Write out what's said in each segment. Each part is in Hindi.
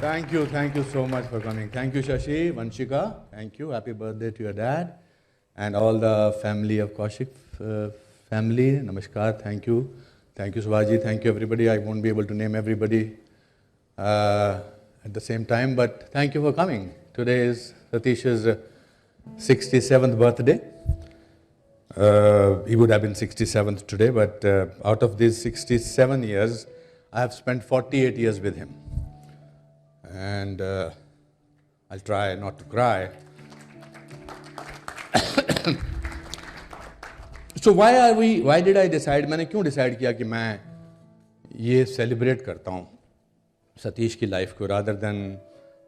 Thank you so much for coming. Thank you, Shashi, Vanshika. Thank you. Happy birthday to your dad and all the family of Kaushik family. Namaskar. Thank you, Subhaji. Thank you, everybody. I won't be able to name everybody at the same time, but thank you for coming. Today is Satish's 67th birthday. He would have been 67th today, but out of these 67 years, I have spent 48 years with him. And I'll try not to cry. So why did I decide? मैंने क्यों decide किया कि मैं ये celebrate करता हूँ सतीश की life को rather than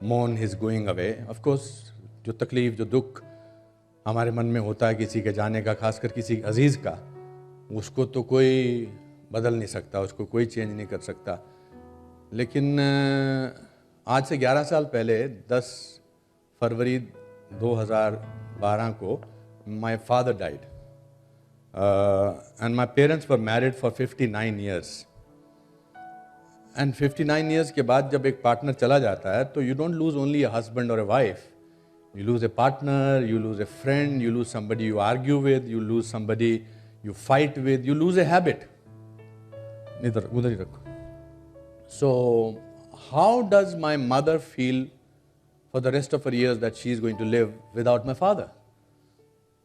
mourn his going away. Of course, जो तकलीफ, जो दुख हमारे मन में होता है किसी के जाने का, खासकर किसी अजीज़ का, उसको तो कोई बदल नहीं सकता, उसको कोई चेंज नहीं कर सकता. लेकिन आज से 11 साल पहले 10 फरवरी 2012 को my father died. And my parents were married for 59 years. And 59 years के बाद जब एक पार्टनर चला जाता है तो you don't lose only a husband or a wife. You lose a partner, you lose a friend, you lose somebody you argue with, you lose somebody you fight with, you lose a habit. इधर उधर ही रखो. So how does my mother feel for the rest of her years that she is going to live without my father?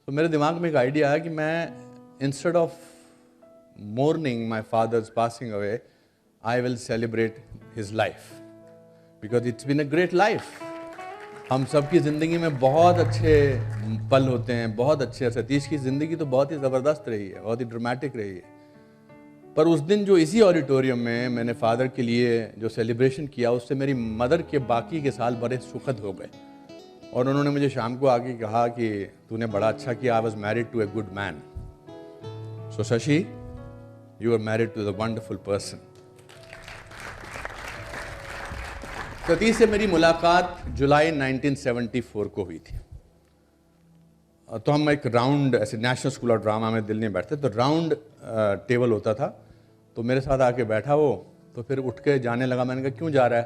So मेरे दिमाग में एक आइडिया है कि मैं instead of mourning my father's passing away, I will celebrate his life because it's been a great life. हम सबकी ज़िंदगी में बहुत अच्छे पल होते हैं, बहुत अच्छे. सतीश की ज़िंदगी तो बहुत ही ज़बरदस्त रही है, बहुत ही ड्रामेटिक रही है. पर उस दिन जो इसी ऑडिटोरियम में मैंने फादर के लिए जो सेलिब्रेशन किया, उससे मेरी मदर के बाकी के साल बड़े सुखद हो गए. और उन्होंने मुझे शाम को आके कहा कि तूने बड़ा अच्छा किया. I was married to a good man. So Shashi, you are married to the wonderful person. Satish से मेरी मुलाकात जुलाई 1974 को हुई थी. तो हम एक राउंड, ऐसे नेशनल स्कूल ऑफ ड्रामा में दिल्ली में बैठते, तो राउंड टेबल होता था. तो मेरे साथ आके बैठा वो, तो फिर उठ के जाने लगा. मैंने कहा क्यों जा रहा है?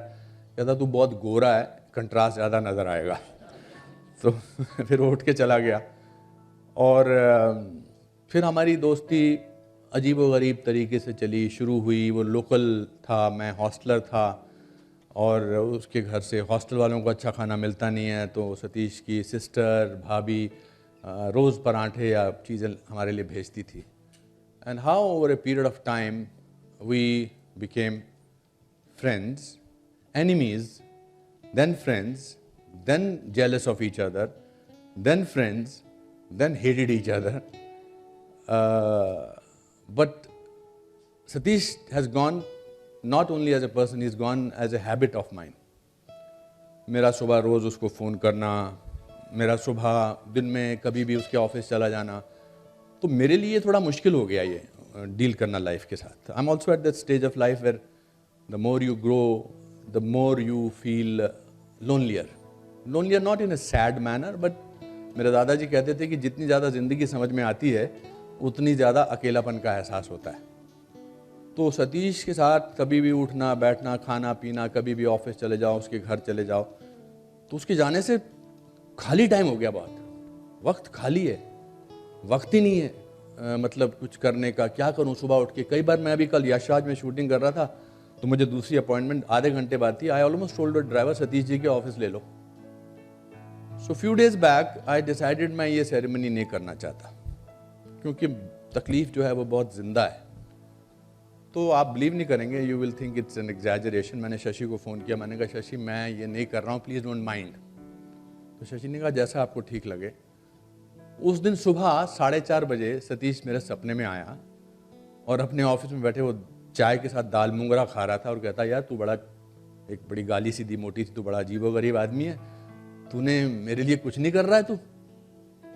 कहता तू बहुत गोरा है, कंट्रास्ट ज़्यादा नज़र आएगा. तो फिर वो उठ के चला गया. और फिर हमारी दोस्ती अजीब व गरीब तरीके से चली, शुरू हुई. वो लोकल था, मैं हॉस्टलर था, और उसके घर से हॉस्टल वालों को अच्छा खाना मिलता नहीं है, तो सतीश की सिस्टर, भाभी रोज़ पराठे या चीज़ें हमारे लिए भेजती थी. And how over a period of time we became friends, enemies, then friends, then jealous of each other, then friends, then hated each other. But Satish has gone not only as a person, he's gone as a habit of mine. मेरा सुबह रोज़ उसको फ़ोन करना, मेरा सुबह दिन में कभी भी उसके ऑफिस चला जाना, तो मेरे लिए थोड़ा मुश्किल हो गया ये डील करना लाइफ के साथ. I am also at that stage of life where the more you grow, the more you feel lonelier. Lonelier not in a sad manner, but मेरे दादाजी कहते थे कि जितनी ज़्यादा ज़िंदगी समझ में आती है उतनी ज़्यादा अकेलापन का एहसास होता है. तो सतीश के साथ कभी भी उठना बैठना, खाना पीना, कभी भी ऑफिस चले जाओ, उसके घर चले जाओ, तो उसके जाने से खाली टाइम हो गया. बहुत वक्त खाली है, वक्त ही नहीं है मतलब कुछ करने का. क्या करूं सुबह उठ के? कई बार मैं अभी कल यशराज में शूटिंग कर रहा था, तो मुझे दूसरी अपॉइंटमेंट आधे घंटे बाद थी. I almost told the driver Satish ji के ऑफिस ले लो. So few days back I decided मैं ये सेरेमनी नहीं करना चाहता, क्योंकि तकलीफ जो है वो बहुत ज़िंदा है. तो आप बिलीव नहीं करेंगे, you will think it's an exaggeration. मैंने शशि को फ़ोन किया, मैंने कहा शशि मैं ये नहीं कर रहा हूँ, प्लीज़ डोंट माइंड. तो शशि ने कहा जैसा आपको ठीक लगे. उस दिन सुबह 4:30 बजे सतीश मेरे सपने में आया और अपने ऑफिस में बैठे वो चाय के साथ दाल मूंगरा खा रहा था और कहता यार तू बड़ा, एक बड़ी गाली सीधी मोटी थी, तू बड़ा अजीबोगरीब आदमी है, तूने मेरे लिए कुछ नहीं कर रहा है तू.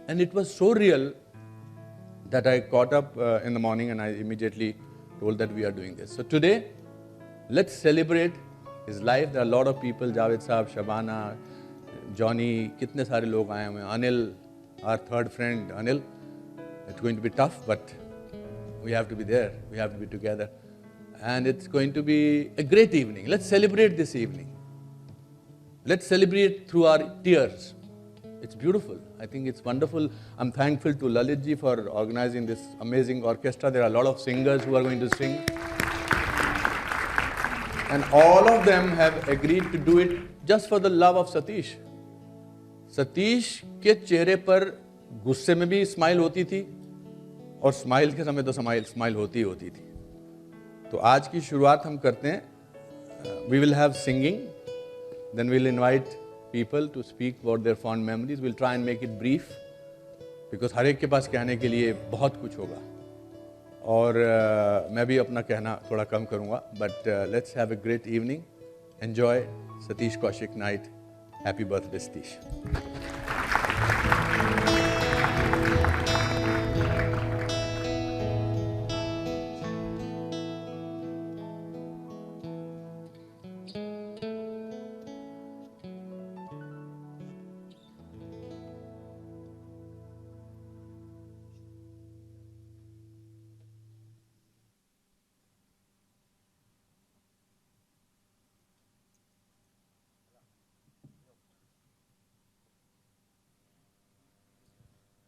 And it was so real that I caught up in the morning and I immediately told that we are doing this. So today, let's celebrate his life. There are a lot of people, Javed Saab, Shabana, Johnny, कितने सारे लोग आए हुए हैं. Anil, our third friend, Anil. It's going to be tough, but we have to be there. We have to be together. And it's going to be a great evening. Let's celebrate this evening. Let's celebrate through our tears. It's beautiful. I think it's wonderful. I'm thankful to Lalit ji for organizing this amazing orchestra. There are a lot of singers who are going to sing. And all of them have agreed to do it just for the love of Satish. Satish के चेहरे पर गुस्से में भी स्माइल होती थी और स्माइल के समय तो स्माइल होती ही होती थी. तो आज की शुरुआत हम करते हैं. We will have singing, then we'll invite people to speak about their fond memories. We'll try and make it brief because हर एक के पास कहने के लिए बहुत कुछ होगा और मैं भी अपना कहना थोड़ा कम करूँगा. But let's have a great evening. Enjoy Satish Kaushik night. Happy birthday, Satish.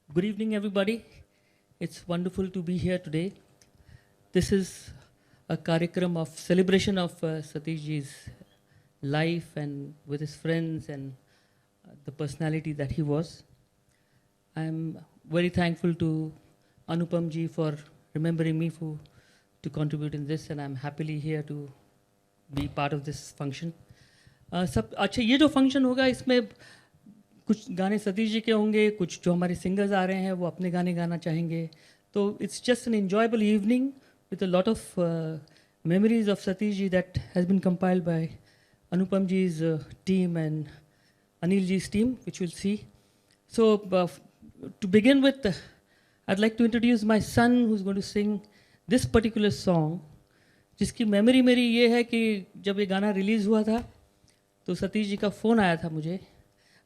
Good evening, everybody. It's wonderful to be here today. This is a karikram of celebration of Satish ji's life and with his friends and the personality that he was. I'm very thankful to Anupam ji for remembering me to contribute in this, and I'm happily here to be part of this function. सब अच्छा ये जो फंक्शन होगा इसमें कुछ गाने सतीश जी के होंगे, कुछ जो हमारे सिंगर्स आ रहे हैं वो अपने गाने गाना चाहेंगे. तो it's just an enjoyable evening with a lot of memories of Satish ji that has been compiled by Anupam जी's team and Anil ji's team, which we'll see. So to begin with, I'd like to introduce my son who's going to sing this particular song, जिसकी मेमोरी मेरी ये है कि जब ये गाना रिलीज़ हुआ था तो सतीश जी का फ़ोन आया था मुझे.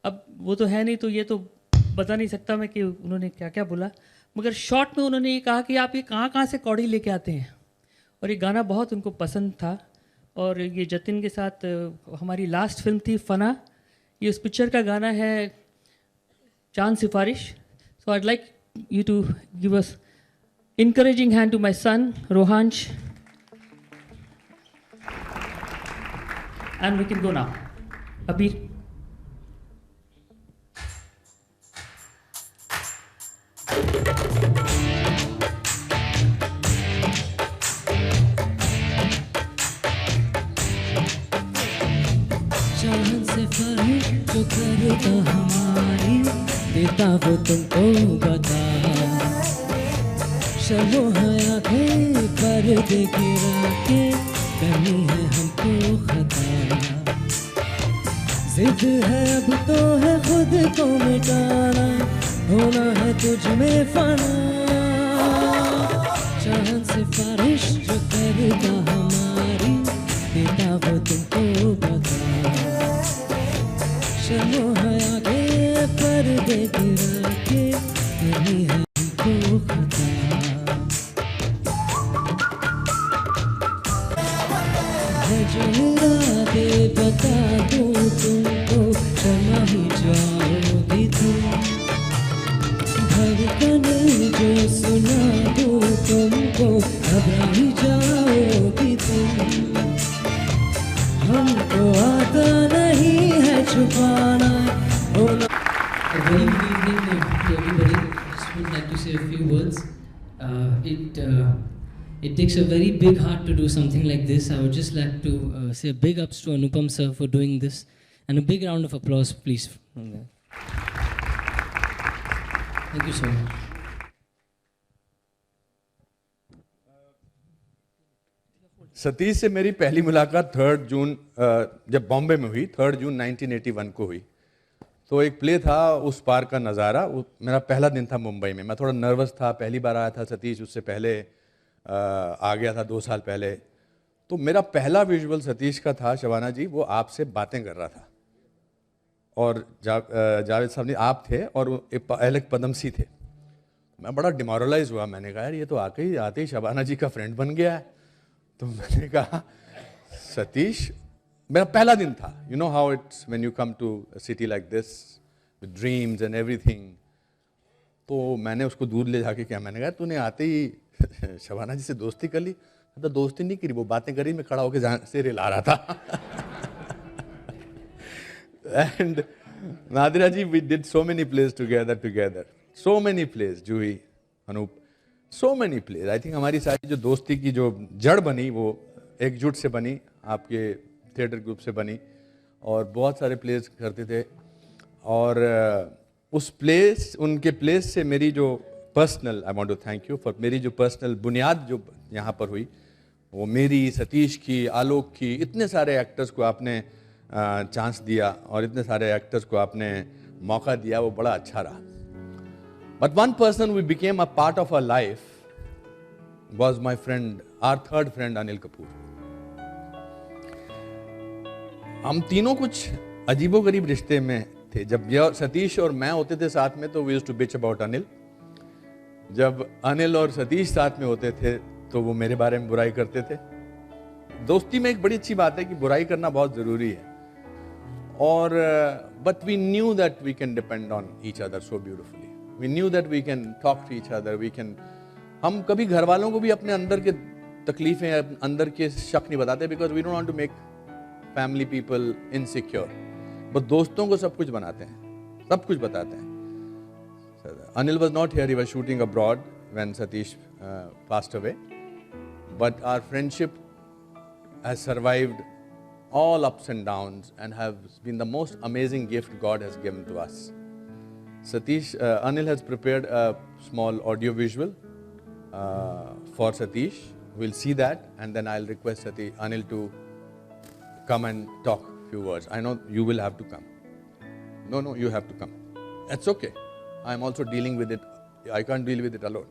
अब वो तो है नहीं तो ये तो बता नहीं सकता मैं कि उन्होंने क्या क्या बोला, मगर शॉर्ट में उन्होंने ये कहा कि आप ये कहाँ कहाँ से कौड़ी लेके आते हैं, और ये गाना बहुत उनको पसंद था. और ये जतिन के साथ हमारी लास्ट फिल्म थी फना, ये उस पिक्चर का गाना है Chand Sifarish. So I'd like you to give us encouraging hand to my son Rohansh, and we can go now. Abir. चांद से फर्क जो करता हमारी देता वो तुमको बता. शर्मो हया के पर्दे गिरा के करनी है हमको खता. जिद है अब तो है खुद को मिटाना, होना है तुझ में फना. चांद से फारिश जो करता हमारी देता वो तुमको बता. शर्मो हया के पर्दे गिरा के करनी है हमको खता. दे बता दूं तुमको क्षमा ही जाओगी तुम. धड़कन जो सुना दूं तुमको घबरा ही जाओगी तुम. हमको आता नहीं है छुपाना होना. A very good evening to everybody. Just would like to say a few words. It takes a very big heart to do something like this. I would just like to say a big ups to Anupam sir for doing this, and a big round of applause, please. Thank you so much. Satish से मेरी पहली मुलाकात 3 जून जब बॉम्बे में हुई, 3 जून 1981 को हुई. तो एक प्ले था उस पार का नज़ारा. मेरा पहला दिन था मुंबई में. मैं थोड़ा नर्वस था, पहली बार आया था. सतीश उससे पहले आ गया था 2 साल पहले. तो मेरा पहला विजुअल सतीश का था, शबाना जी, वो आपसे बातें कर रहा था और जावेद साहब ने आप थे और अलग पदमसी थे. मैं बड़ा डिमोरलाइज हुआ. मैंने कहा यार ये तो आते ही शबाना जी का फ्रेंड बन गया है. तो मैंने कहा सतीश मेरा पहला दिन था. You know how it's when you come to a city like this with dreams and everything. तो मैंने उसको दूर ले जाके क्या, मैंने कहा तूने आते ही शबाना जी से दोस्ती कर ली. तो दोस्ती नहीं करी, वो बातें करी, मैं खड़ा होकर से रिला रहा था. And Nadira ji, we did so many plays together. So many plays, Juhi, Anoop, so many plays. I think हमारी सारी जो दोस्ती की जो जड़ बनी वो एकजुट से बनी, आपके थिएटर ग्रुप से बनी, और बहुत सारे प्लेस करते थे. और उस प्लेस, उनके प्लेस से मेरी जो personal, I want to thank you for, मेरी जो पर्सनल बुनियाद जो यहाँ पर हुई, वो मेरी, सतीश की, आलोक की, इतने सारे एक्टर्स को आपने चांस दिया और इतने सारे एक्टर्स को आपने मौका दिया, वो बड़ा अच्छा रहा. But one person we became a part of our life was my friend, our third friend Anil Kapoor. हम तीनों कुछ अजीबोगरीब रिश्ते में थे. जब सतीश और मैं होते थे साथ में तो we used to bitch about Anil. जब अनिल और सतीश साथ में होते थे तो वो मेरे बारे में बुराई करते थे. दोस्ती में एक बड़ी अच्छी बात है कि बुराई करना बहुत ज़रूरी है. और but we knew that we can depend on each other so beautifully. We knew that we can talk to each other. We can, हम कभी घर वालों को भी अपने अंदर के तकलीफ़ें, अंदर के शक नहीं बताते, because we don't want to make family people insecure. बस दोस्तों को सब कुछ बनाते हैं, सब कुछ बताते हैं. Anil was not here, he was shooting abroad when Satish passed away. But our friendship has survived all ups and downs and has been the most amazing gift God has given to us. Anil has prepared a small audio visual for Satish. We'll see that, and then I'll request Anil to come and talk a few words. I know you will have to come. No, you have to come. That's okay. I'm also dealing with it. I can't deal with it alone.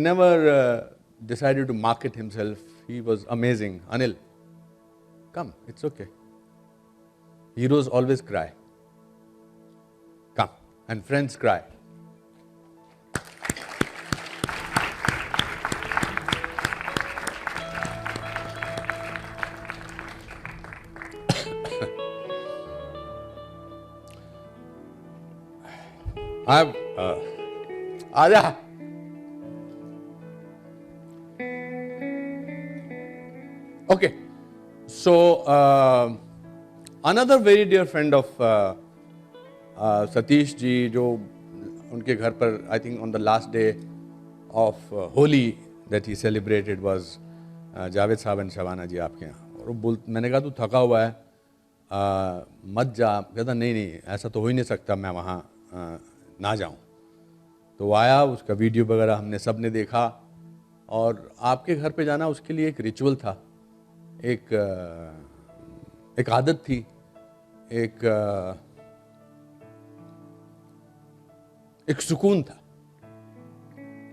never decided to market himself. He was amazing. Anil, come, it's okay. Heroes always cry. Come, and friends cry. I've Aja. Okay, so another very dear friend of Satish ji, जो उनके घर पर I think on the last day of Holi that he celebrated was Javed साहब and शबाना जी आपके यहाँ. और मैंने कहा तू थका हुआ है, मत जा. कहता नहीं ऐसा तो हो ही नहीं सकता मैं वहाँ ना जाऊँ. तो वो आया, उसका वीडियो वगैरह हमने सब ने देखा. और आपके घर पे जाना उसके लिए एक रिचुअल था, एक आदत थी, एक सुकून था.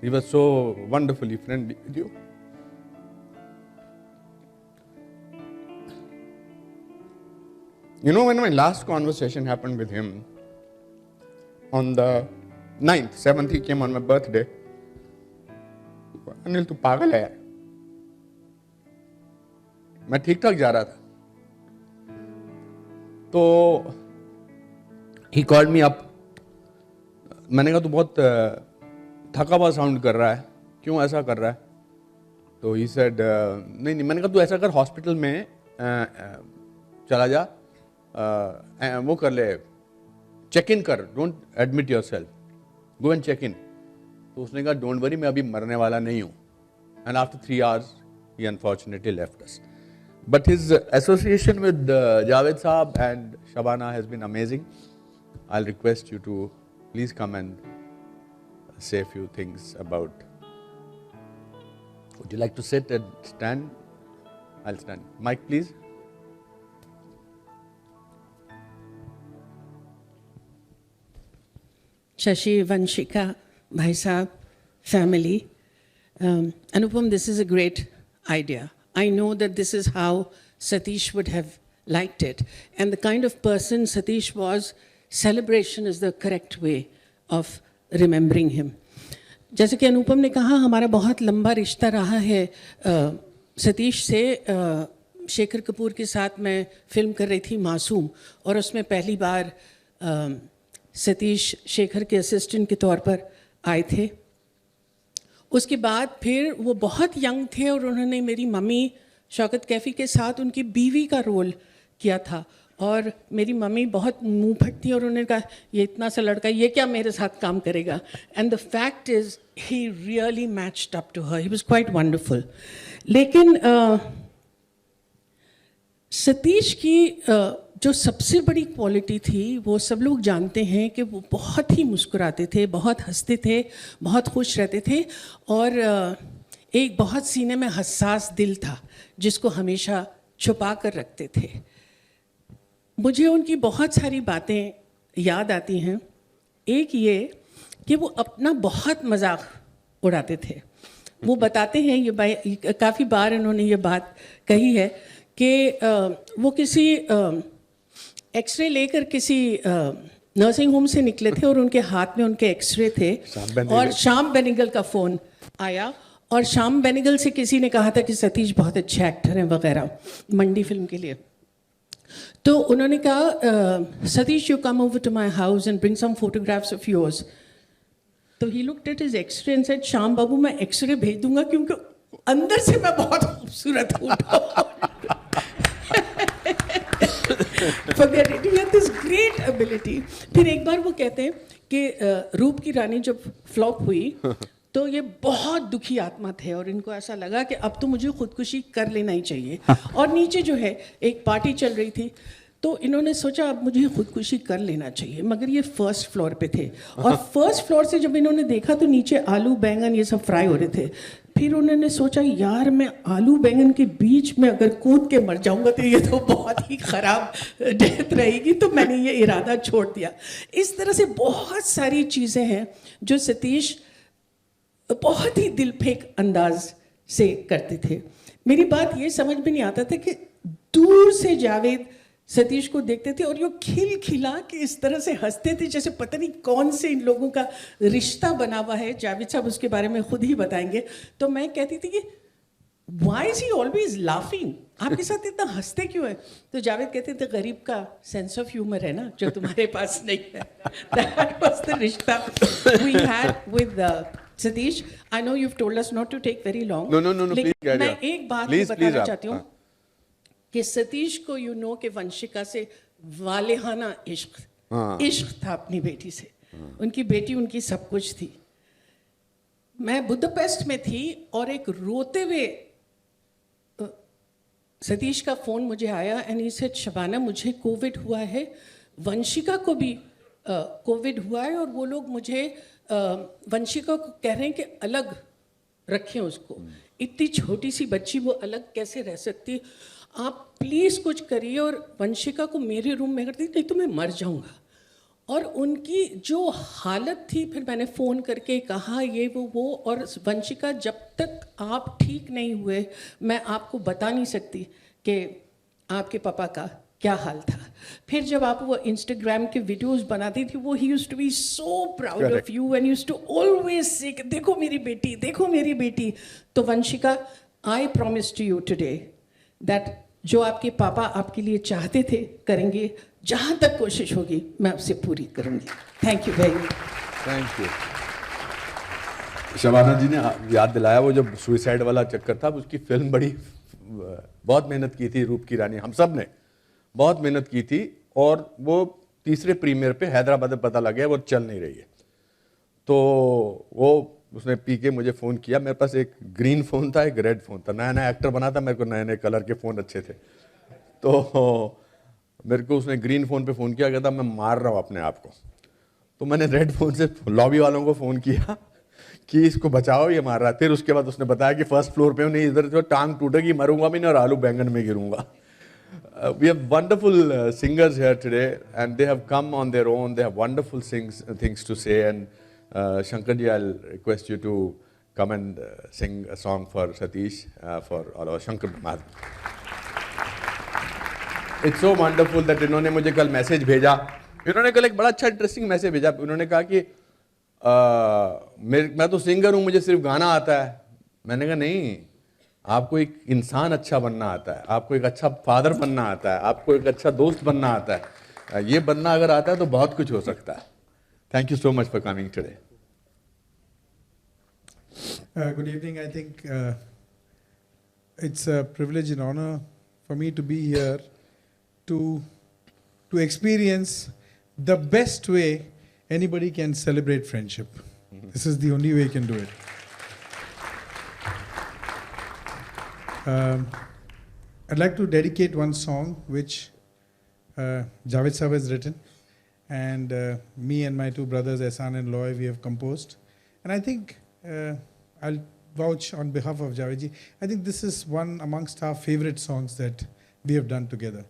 He was so wonderfully friendly with you. You know, when my last conversation happened with him on the 9th, 7th, he came on my birthday. Anil तू पागल है यार. मैं ठीक ठाक जा रहा था. तो he called me up. मैंने कहा तू बहुत थका हुआ साउंड कर रहा है, क्यों ऐसा कर रहा है? तो he said नहीं. मैंने कहा तू ऐसा कर, हॉस्पिटल में चला जा, वो कर ले, चेक इन कर, don't admit yourself, go and check in. तो उसने कहा डोंट वरी, मैं अभी मरने वाला नहीं हूँ. And after 3 hours he unfortunately left us. But his association with Javed Saab and Shabana has been amazing. I'll request you to please come and say a few things about. Would you like to sit and stand? I'll stand. Mike, please. Shashi, Vanshika, Bhai Saab, family. Anupam, this is a great idea. I know that this is how Satish would have liked it. And the kind of person Satish was, celebration is the correct way of remembering him. जैसे कि अनुपम ने कहा, हमारा बहुत लंबा रिश्ता रहा है सतीश से. शेखर कपूर के साथ मैं फिल्म कर रही थी मासूम, और उसमें पहली बार सतीश शेखर के असिस्टेंट के तौर पर आए थे. उसके बाद फिर वो बहुत यंग थे और उन्होंने मेरी मम्मी शौकत कैफ़ी के साथ उनकी बीवी का रोल किया था. और मेरी मम्मी बहुत मुंह फट थी और उन्होंने कहा ये इतना सा लड़का ये क्या मेरे साथ काम करेगा. And the fact is he really matched up to her. He was quite wonderful. लेकिन सतीश की जो सबसे बड़ी क्वालिटी थी, वो सब लोग जानते हैं कि वो बहुत ही मुस्कुराते थे, बहुत हंसते थे, बहुत खुश रहते थे, और एक बहुत सीने में हसास दिल था जिसको हमेशा छुपा कर रखते थे. मुझे उनकी बहुत सारी बातें याद आती हैं. एक ये कि वो अपना बहुत मजाक उड़ाते थे. वो बताते हैं, ये काफ़ी बार इन्होंने ये बात कही है कि वो किसी एक्सरे लेकर किसी नर्सिंग होम से निकले थे और उनके हाथ में उनके एक्सरे थे, और श्याम बेनेगल का फ़ोन आया, और श्याम बेनेगल से किसी ने कहा था कि सतीश बहुत अच्छे एक्टर हैं वगैरह मंडी फिल्म के लिए. तो उन्होंने कहा Satish you come over to my house and bring some photographs of yours. तो he looked at his x-ray and said Shyam Babu मैं एक्सरे भेज दूंगा क्योंकि अंदर से मैं बहुत खूबसूरत हूँ. Forget it. He had this great ability. फिर एक बार वो कहते हैं कि रूप की रानी जब फ्लॉप हुई तो ये बहुत दुखी आत्मा थे और इनको ऐसा लगा कि अब तो मुझे खुदकुशी कर लेना ही चाहिए. और नीचे जो है एक पार्टी चल रही थी, तो इन्होंने सोचा अब मुझे खुदकुशी कर लेना चाहिए, मगर ये फर्स्ट फ्लोर पे थे. और फर्स्ट फ्लोर से जब इन्होंने देखा तो नीचे आलू बैंगन ये सब फ्राई हो रहे थे. फिर उन्होंने सोचा यार मैं आलू बैंगन के बीच में अगर कूद के मर जाऊंगा तो ये तो बहुत ही ख़राब डेथ रहेगी, तो मैंने ये इरादा छोड़ दिया. इस तरह से बहुत सारी चीज़ें हैं जो सतीश बहुत ही दिल फेंक अंदाज से करते थे। मेरी बात ये समझ में नहीं आता था कि दूर से जावेद सतीश को देखते थे और ये खिल खिला के इस तरह से हंसते थे जैसे पता नहीं कौन से इन लोगों का रिश्ता बना हुआ है। जावेद साहब उसके बारे में खुद ही बताएंगे। तो मैं कहती थी कि why is he always laughing, आपके साथ इतना हंसते क्यों है? तो जावेद कहते थे गरीब का सेंस ऑफ ह्यूमर है ना, जो तुम्हारे पास नहीं है। दैट वाज द रिश्ता we had with Satish. I know you have told us not to take very long. No, please carry मैं on. एक बात Please, बताना please, चाहती हूँ कि सतीश को यू नो कि वंशिका से वालेहाना इश्क था अपनी बेटी से। उनकी बेटी उनकी सब कुछ थी। मैं बुदापेस्ट में थी और एक रोते हुए सतीश का फ़ोन मुझे आया एंड ही सेड शबाना मुझे कोविड हुआ है, वंशिका को भी कोविड हुआ है और वो लोग मुझे वंशिका को कह रहे हैं कि अलग रखें उसको। इतनी छोटी सी बच्ची वो अलग कैसे रह सकती, आप प्लीज़ कुछ करिए और वंशिका को मेरे रूम में कर दी, नहीं तो मैं मर जाऊंगा। और उनकी जो हालत थी, फिर मैंने फ़ोन करके कहा ये वो और वंशिका जब तक आप ठीक नहीं हुए मैं आपको बता नहीं सकती कि आपके पापा का क्या हाल था। फिर जब आप वो इंस्टाग्राम के वीडियोस बनाती थी, वो he used to be so proud of you and used to always say देखो मेरी बेटी, देखो मेरी बेटी। तो Vanshika, I promise to you today that जो आपके पापा आपके लिए चाहते थे करेंगे, जहाँ तक कोशिश होगी मैं आपसे पूरी करूँगी। Thank you very much. Thank you. Shabana ji ने याद दिलाया, वो जब सुइसाइड वाला चक्कर था, उसकी फिल्म बड़ी बहुत मेहनत की थी रूप की रानी, हम सब ने बहुत मेहनत की थी और वो तीसरे प्रीमियर पे हैदराबाद में पता लग गया वो चल नहीं रही है। तो वो उसने पी के मुझे फ़ोन किया। मेरे पास एक ग्रीन फ़ोन था, एक रेड फ़ोन था। नया नया एक्टर बना था, मेरे को नए नए कलर के फ़ोन अच्छे थे। तो मेरे को उसने ग्रीन फ़ोन पे फ़ोन किया, कहता मैं मार रहा हूँ अपने आप को। तो मैंने रेड फ़ोन से लॉबी वालों को फ़ोन किया कि इसको बचाओ, ये मार रहा है। फिर उसके बाद उसने बताया कि फर्स्ट फ्लोर पे हूँ, नहीं इधर जो टांग टूटेगी मरूंगा भी नहीं और आलू बैंगन में गिरूंगा। We have wonderful singers here today and they have come on their own. They have wonderful things to say, and Shankarji, I'll request you to come and sing a song for Satish, for all our Shankar Madhav. It's so wonderful that इन्होंने मुझे कल मैसेज भेजा। इन्होंने कल एक बड़ा अच्छा इंटरेस्टिंग मैसेज भेजा। उन्होंने कहा कि मैं तो सिंगर हूँ, मुझे सिर्फ गाना आता है। मैंने कहा नहीं, आपको एक इंसान अच्छा बनना आता है, आपको एक अच्छा फादर बनना आता है, आपको एक अच्छा दोस्त बनना आता है। ये बनना अगर आता है तो बहुत कुछ हो सकता है। Thank you so much for coming today. Good evening. I think it's a privilege and honor for me to be here to experience the best way anybody can celebrate friendship. This is the only way you can do it. I'd like to dedicate one song which Javed Sahab has written, and me and my two brothers Ehsan and Loy, we have composed. And I think I'll vouch on behalf of Javed ji, I think this is one amongst our favorite songs that we have done together.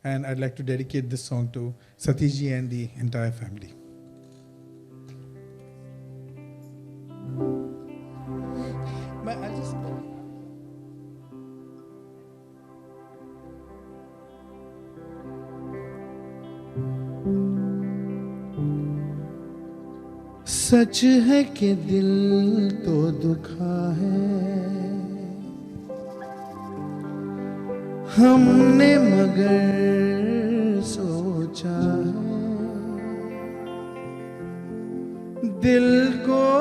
And I'd like to dedicate this song to Satish ji and the entire family. I'll just... सच है कि दिल तो दुखा है हमने मगर सोचा है दिल को